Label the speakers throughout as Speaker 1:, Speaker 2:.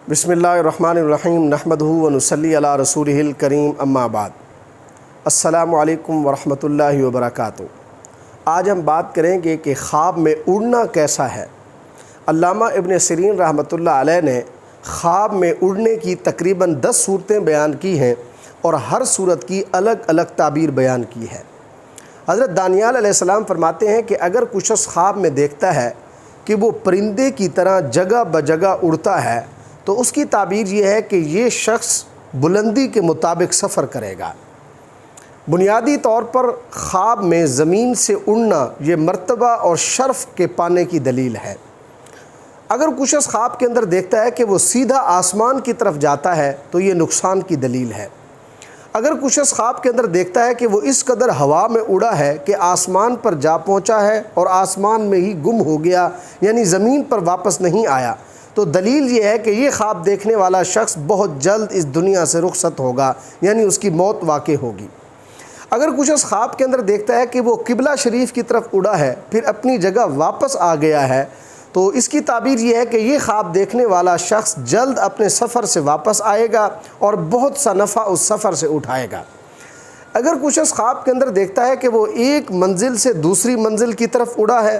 Speaker 1: بسم اللہ الرحمن الرحیم نحمدہ و نصلی علی رسولہ الکریم اما بعد۔ السلام علیکم ورحمۃ اللہ وبرکاتہ۔ آج ہم بات کریں گے کہ خواب میں اڑنا کیسا ہے۔ علامہ ابن سیرین رحمۃ اللہ علیہ نے خواب میں اڑنے کی تقریباً 10 صورتیں بیان کی ہیں اور ہر صورت کی الگ الگ تعبیر بیان کی ہے۔ حضرت دانیال علیہ السلام فرماتے ہیں کہ اگر کوئی شخص خواب میں دیکھتا ہے کہ وہ پرندے کی طرح جگہ بجگہ اڑتا ہے تو اس کی تعبیر یہ ہے کہ یہ شخص بلندی کے مطابق سفر کرے گا۔ بنیادی طور پر خواب میں زمین سے اڑنا یہ مرتبہ اور شرف کے پانے کی دلیل ہے۔ اگر کوئی شخص خواب کے اندر دیکھتا ہے کہ وہ سیدھا آسمان کی طرف جاتا ہے تو یہ نقصان کی دلیل ہے۔ اگر کوئی شخص خواب کے اندر دیکھتا ہے کہ وہ اس قدر ہوا میں اڑا ہے کہ آسمان پر جا پہنچا ہے اور آسمان میں ہی گم ہو گیا، یعنی زمین پر واپس نہیں آیا، تو دلیل یہ ہے کہ یہ خواب دیکھنے والا شخص بہت جلد اس دنیا سے رخصت ہوگا، یعنی اس کی موت واقع ہوگی۔ اگر کوئی شخص خواب کے اندر دیکھتا ہے کہ وہ قبلہ شریف کی طرف اڑا ہے پھر اپنی جگہ واپس آ گیا ہے تو اس کی تعبیر یہ ہے کہ یہ خواب دیکھنے والا شخص جلد اپنے سفر سے واپس آئے گا اور بہت سا نفع اس سفر سے اٹھائے گا۔ اگر کوئی شخص خواب کے اندر دیکھتا ہے کہ وہ ایک منزل سے دوسری منزل کی طرف اڑا ہے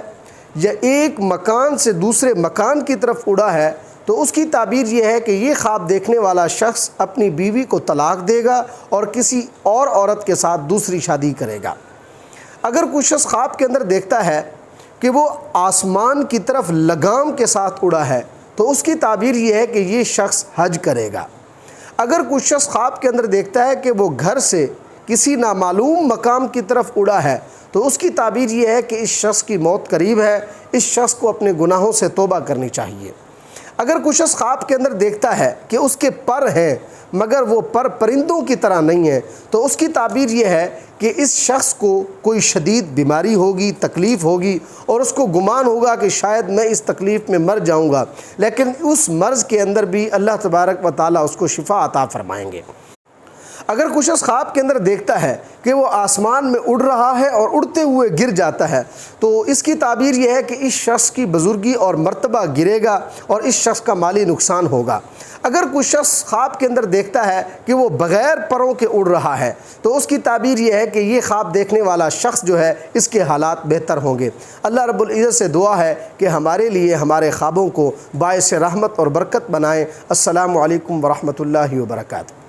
Speaker 1: یا ایک مکان سے دوسرے مکان کی طرف اڑا ہے تو اس کی تعبیر یہ ہے کہ یہ خواب دیکھنے والا شخص اپنی بیوی کو طلاق دے گا اور کسی اور عورت کے ساتھ دوسری شادی کرے گا۔ اگر کوئی شخص خواب کے اندر دیکھتا ہے کہ وہ آسمان کی طرف لگام کے ساتھ اڑا ہے تو اس کی تعبیر یہ ہے کہ یہ شخص حج کرے گا۔ اگر کوئی شخص خواب کے اندر دیکھتا ہے کہ وہ گھر سے کسی نامعلوم مقام کی طرف اڑا ہے تو اس کی تعبیر یہ ہے کہ اس شخص کی موت قریب ہے، اس شخص کو اپنے گناہوں سے توبہ کرنی چاہیے۔ اگر کوئی شخص خواب کے اندر دیکھتا ہے کہ اس کے پر ہیں مگر وہ پر پرندوں کی طرح نہیں ہیں تو اس کی تعبیر یہ ہے کہ اس شخص کو کوئی شدید بیماری ہوگی، تکلیف ہوگی اور اس کو گمان ہوگا کہ شاید میں اس تکلیف میں مر جاؤں گا، لیکن اس مرض کے اندر بھی اللہ تبارک و تعالیٰ اس کو شفا عطا فرمائیں گے۔ اگر کوئی شخص خواب کے اندر دیکھتا ہے کہ وہ آسمان میں اڑ رہا ہے اور اڑتے ہوئے گر جاتا ہے تو اس کی تعبیر یہ ہے کہ اس شخص کی بزرگی اور مرتبہ گرے گا اور اس شخص کا مالی نقصان ہوگا۔ اگر کوئی شخص خواب کے اندر دیکھتا ہے کہ وہ بغیر پروں کے اڑ رہا ہے تو اس کی تعبیر یہ ہے کہ یہ خواب دیکھنے والا شخص جو ہے اس کے حالات بہتر ہوں گے۔ اللہ رب العزت سے دعا ہے کہ ہمارے لیے ہمارے خوابوں کو باعث رحمت اور برکت بنائیں۔ السلام علیکم ورحمۃ اللہ وبرکاتہ۔